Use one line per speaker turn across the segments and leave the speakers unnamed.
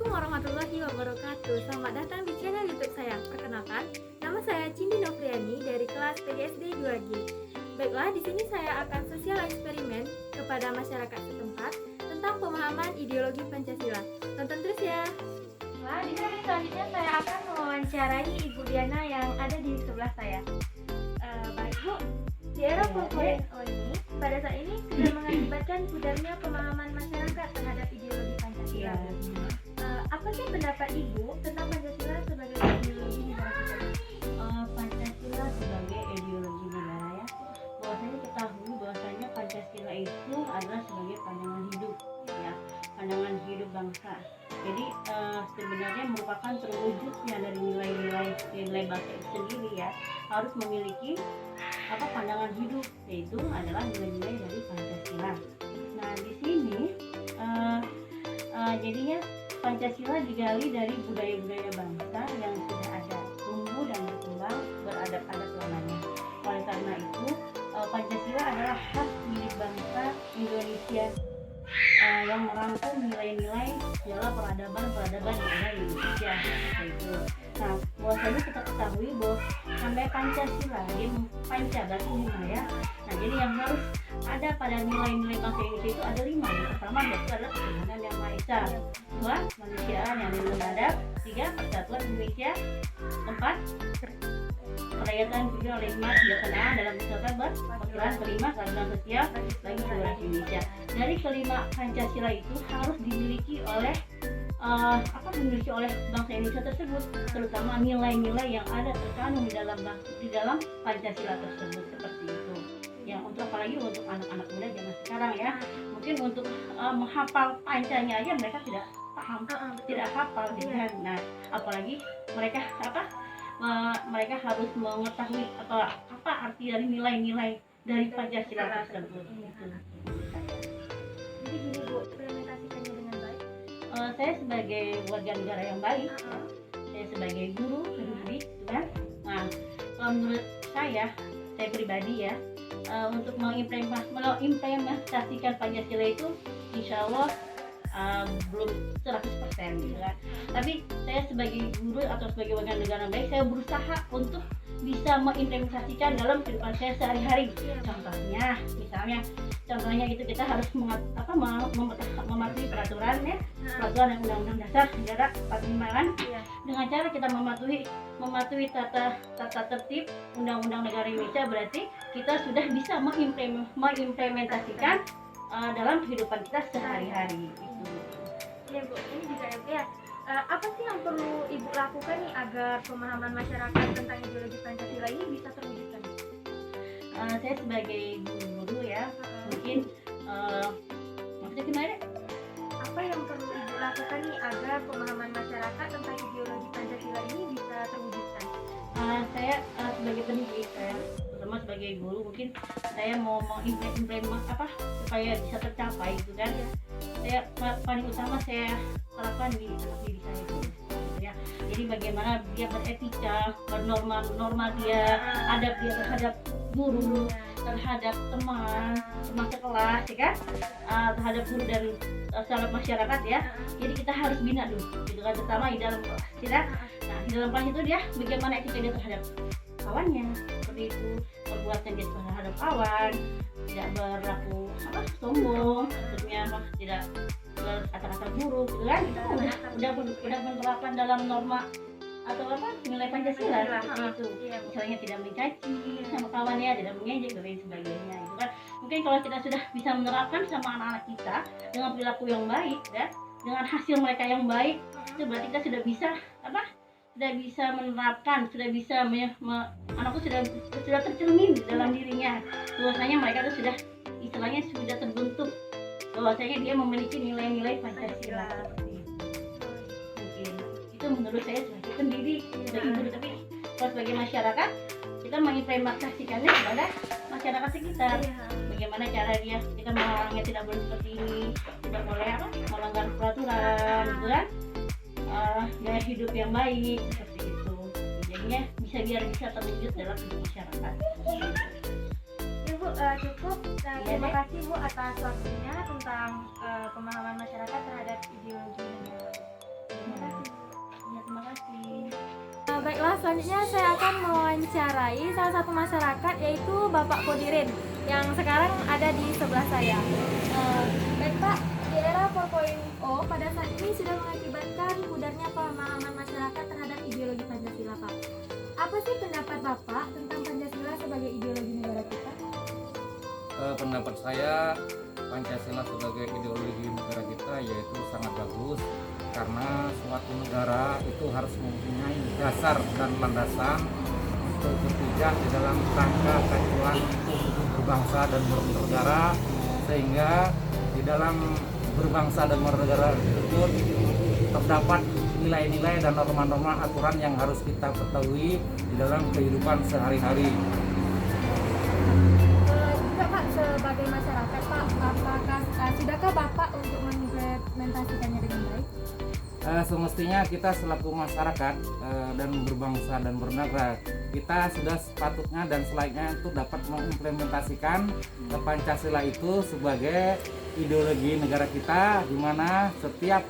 Assalamualaikum warahmatullahi wabarakatuh. Selamat datang di channel YouTube saya. Perkenalkan, nama saya Cindy Novriani dari kelas PGSD 2G. Baiklah, di sini saya akan sosial eksperimen kepada masyarakat setempat tentang pemahaman ideologi Pancasila. Tonton terus ya. Nah, di sini selanjutnya saya akan mewawancarai Ibu Diana yang ada di sebelah saya. Baik Bu, di era 4.0 ini, pada saat ini sudah mengakibatkan pudarnya pemahaman masyarakat terhadap ideologi Pancasila. Apa sih pendapat Ibu tentang Pancasila sebagai ideologi negara kita?
Pancasila sebagai ideologi negara ya. Bahwasanya ketahui bahwasanya Pancasila itu adalah sebagai pandangan hidup ya, pandangan hidup bangsa. Jadi sebenarnya merupakan terwujudnya dari nilai bangsa itu sendiri ya, harus memiliki pandangan hidup, yaitu adalah nilai-nilai dari Pancasila. Nah di sini jadinya Pancasila digali dari budaya-budaya bangsa yang sudah ada, tumbuh dan berkembang beradab-adab lamanya. Oleh karena itu Pancasila adalah hak milik bangsa Indonesia yang merangkum nilai-nilai segala peradaban yang ada di Indonesia. Gitu. Nah, bahwasanya kita ketahui bahwa sampai Pancasila, dia Panca berarti 5 ya. Nah, jadi yang harus ada pada nilai-nilai bangsa Indonesia itu ada 5. Yang pertama yaitu adalah ketuhanan yang Maha Esa, 2 kemanusiaan yang beradab, 3 persatuan Indonesia, 4 kerakyatan dipimpin oleh hikmat bijaksana dalam kesatuan berpikiran, kelima keadilan sosial bagi seluruh Indonesia. Dari kelima Pancasila itu harus dimiliki oleh bangsa Indonesia tersebut, terutama nilai-nilai yang ada terkandung di dalam Pancasila tersebut, seperti itu. Ya, apalagi untuk anak-anak muda zaman sekarang ya, mungkin untuk menghafal pancanya aja mereka tidak paham, tidak hafal gitu kan. Nah, apalagi mereka mereka harus mengetahui apa arti dari nilai-nilai dari Pancasila tersebut.
Jadi gini Bu, implementasikannya dengan baik.
Saya sebagai warga negara yang baik, saya sebagai guru pendidik, kan. Nah, menurut saya pribadi ya, untuk mengimplementasikan Pancasila itu, insya Allah belum 100% gitu kan. Tapi saya sebagai guru atau sebagai warga negara yang baik, saya berusaha untuk bisa mengimplementasikan dalam kehidupan saya sehari-hari. Contohnya itu kita harus mematuhi peraturan dan undang-undang dasar negara 45 kan. Dengan cara kita mematuhi tata tertib undang-undang negara Indonesia, berarti kita sudah bisa mengimplementasikan dalam kehidupan kita sehari-hari.
Ya Bu, ini juga ya. Apa sih yang perlu Ibu lakukan nih agar pemahaman masyarakat tentang ideologi Pancasila ini bisa terwujudkan?
Saya sebagai guru ya, mungkin maksudnya gimana?
Apa yang perlu Ibu lakukan nih agar pemahaman masyarakat tentang ideologi Pancasila ini bisa terwujudkan?
Saya sebagai pendidik, terutama sebagai guru, mungkin saya mau mengimplementasikan supaya bisa tercapai gitu kan. Saya paling utama saya terapkan di anak didik saya itu ya. Jadi bagaimana dia beretika, bernorma dia, adab dia terhadap guru, terhadap teman sekelas ya kan, terhadap guru dan secara masyarakat ya. Jadi kita harus bina dulu gitu kan, terutama di dalam kelas tidak. Nah, di dalam kelas itu dia bagaimana etika dia terhadap kawannya, seperti itu, perbuatan dia terhadap kawan, tidak berlaku sombong, maksudnya tidak berkata-kata buruk gitu kan. Itu udah menerapkan dalam norma atau nilai Pancasila seperti itu. Misalnya tidak mencaci sama kawannya, tidak mengejek dan lain sebagainya gitu kan. Mungkin kalau kita sudah bisa menerapkan sama anak-anak kita dengan perilaku yang baik ya, dengan hasil mereka yang baik, itu berarti kita sudah bisa menerapkan, sudah bisa anakku sudah tercermin di dalam dirinya bahwasanya mereka itu sudah terbentuk bahwasanya dia memiliki nilai-nilai Pancasila seperti itu. Mungkin itu menurut saya sebagai pendidik, sebagai guru. Tapi kalau sebagai masyarakat, kita mengimplementasikannya kepada masyarakat sekitar. Bagaimana cara kita melarangnya tidak boleh seperti ini, tidak boleh melanggar peraturan gitu kan, gaya hidup yang baik seperti itu. Jadinya biar bisa terwujud dalam hidup masyarakat.
Bu, cukup. Terima kasih Bu atas waktunya tentang pemahaman masyarakat terhadap ideologi negara. selanjutnya saya akan mewawancarai salah satu masyarakat yaitu Bapak Podirin yang sekarang ada di sebelah saya. Baik Pak, di era 4.0 pada saat ini sudah mengakibatkan pudarnya pemahaman masyarakat terhadap ideologi Pancasila, Pak. Apa sih pendapat Bapak tentang Pancasila sebagai ideologi negara kita?
Pendapat saya Pancasila sebagai ideologi negara kita yaitu sangat bagus karena suatu negara itu harus mempunyai dasar dan landasan untuk berpijak di dalam rangka kecuan berbangsa dan bernegara, sehingga di dalam berbangsa dan bernegara tersebut terdapat nilai-nilai dan norma-norma aturan yang harus kita ketahui di dalam kehidupan sehari-hari.
Juga Pak, sebagai masyarakat Pak, apakah sudahkah Bapak untuk mengimplementasikannya dengan baik?
Semestinya kita selaku masyarakat dan berbangsa dan bernegara, kita sudah sepatutnya dan selayaknya untuk dapat mengimplementasikan Pancasila itu sebagai ideologi negara kita, di mana setiap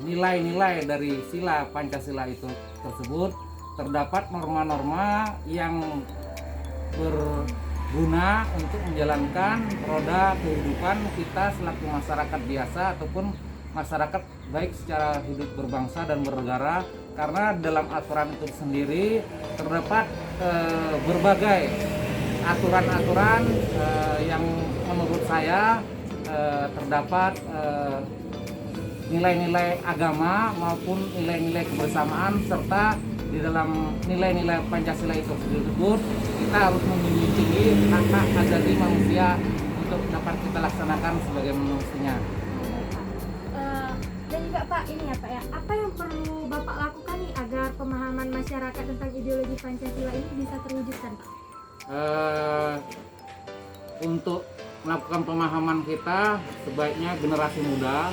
nilai-nilai dari sila Pancasila itu tersebut terdapat norma-norma yang berguna untuk menjalankan roda kehidupan kita selaku masyarakat biasa ataupun masyarakat baik secara hidup berbangsa dan bernegara, karena dalam aturan itu sendiri terdapat berbagai aturan-aturan yang menurut saya terdapat nilai-nilai agama maupun nilai-nilai kebersamaan, serta di dalam nilai-nilai Pancasila itu tersebut kita harus memiliki hak-hak asasi manusia untuk dapat kita laksanakan sebagai mestinya.
Dan juga Pak, ini ya Pak ya, apa yang perlu Bapak lakukan nih agar pemahaman masyarakat tentang ideologi Pancasila ini bisa terwujudkan, Pak?
Untuk melakukan pemahaman kita, sebaiknya generasi muda,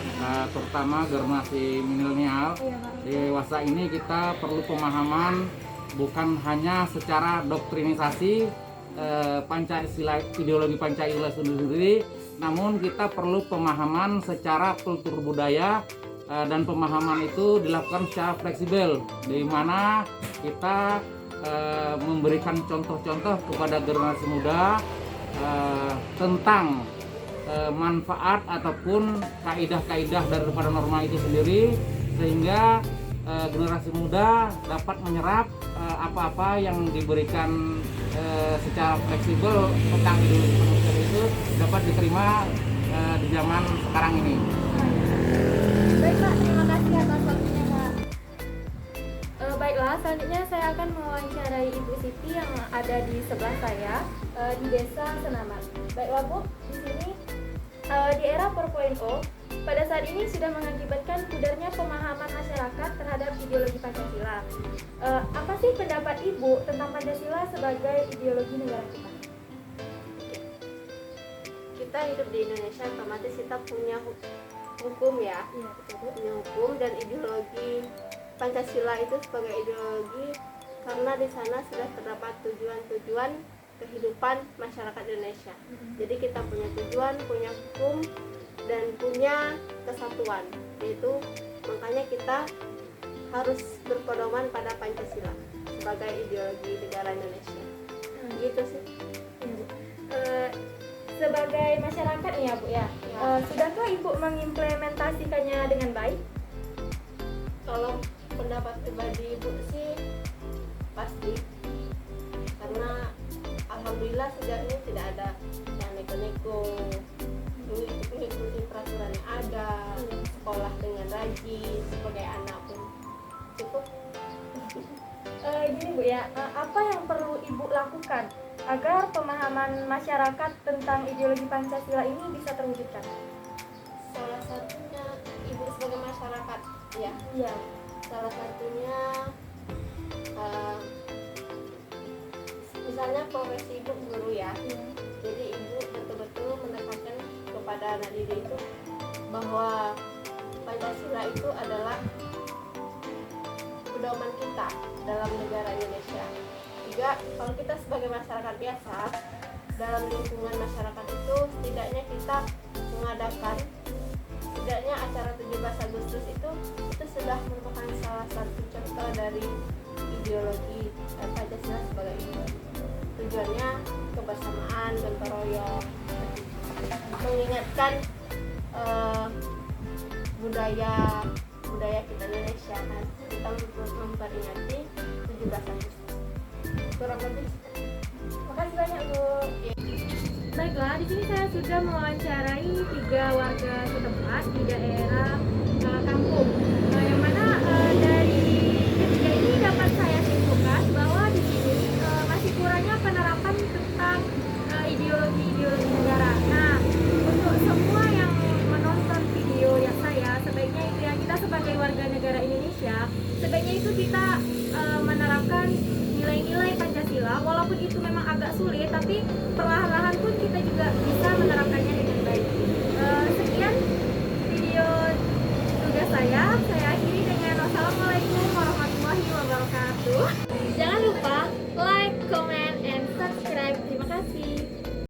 terutama generasi milenial, dewasa ini kita perlu pemahaman bukan hanya secara doktrinisasi Pancasila, ideologi Pancasila sendiri, namun kita perlu pemahaman secara kultur budaya, dan pemahaman itu dilakukan secara fleksibel, di mana kita memberikan contoh-contoh kepada generasi muda tentang manfaat ataupun kaidah-kaidah daripada norma itu sendiri, sehingga generasi muda dapat menyerap apa-apa yang diberikan secara fleksibel tentang ideologi Pancasila itu dapat diterima di zaman sekarang ini.
Baik Pak, terima kasih atas waktunya Pak. Baiklah, selanjutnya saya akan mewawancarai Ibu Siti yang ada di sebelah saya di Desa Senaman. Baiklah Bu, di sini di era 4.0 pada saat ini sudah mengakibatkan pudarnya pemahaman masyarakat terhadap ideologi Pancasila. Apa sih pendapat Ibu tentang Pancasila sebagai ideologi negara kita?
Kita hidup di Indonesia, otomatis kita punya hukum ya, punya hukum, dan ideologi Pancasila itu sebagai ideologi karena di sana sudah terdapat tujuan-tujuan kehidupan masyarakat Indonesia. Jadi kita punya tujuan, punya hukum, dan punya kesatuan, yaitu makanya kita harus berpedoman pada Pancasila sebagai ideologi negara Indonesia. Gitu sih.
Sebagai masyarakat nih ya Bu ya, sudahkah Ibu mengimplementasikannya dengan baik?
Kalau pendapat pribadi Ibu sih pasti, karena alhamdulillah sejak ini tidak ada yang neko-neko, mengikuti peraturan yang ada, sekolah dengan rajin sebagai anak pun cukup.
Gini Bu ya, apa yang perlu Ibu lakukan agar pemahaman masyarakat tentang ideologi Pancasila ini bisa terwujudkan?
Salah satunya Ibu sebagai masyarakat ya,
Iya.
salah satunya misalnya profesi Ibu guru ya, jadi Ibu betul-betul menekankan kepada anak didik itu bahwa Pancasila itu adalah pedoman kita dalam negara Indonesia. Juga kalau kita sebagai masyarakat biasa, dalam lingkungan masyarakat itu setidaknya kita mengadakan setidaknya acara 17 Agustus itu sudah merupakan salah satu contoh dari ideologi Pancasila sebagai ideologi. Tujuannya kebersamaan, gotong royong, mengingatkan budaya kita Indonesia kan, kita memperingati 17 Agustus. Kurang lebih.
Makasih banyak Bu. Baiklah, di sini saya sudah mewawancarai 3 warga setempat di daerah kampung, yang mana dari ketiga ini dapat saya simpulkan bahwa di sini masih kurangnya penerapan tentang ideologi negara. Nah, untuk semua yang menonton video yang saya, sebaiknya itu ya, kita sebagai warga negara Indonesia, sebaiknya itu kita menerapkan nilai-nilai Pancasila, walaupun itu memang agak sulit, tapi perlahan-lahan pun kita juga bisa menerapkannya dengan baik. Sekian video tugas saya akhiri dengan wassalamualaikum warahmatullahi wabarakatuh. Jangan lupa like, comment, and subscribe. Terima kasih.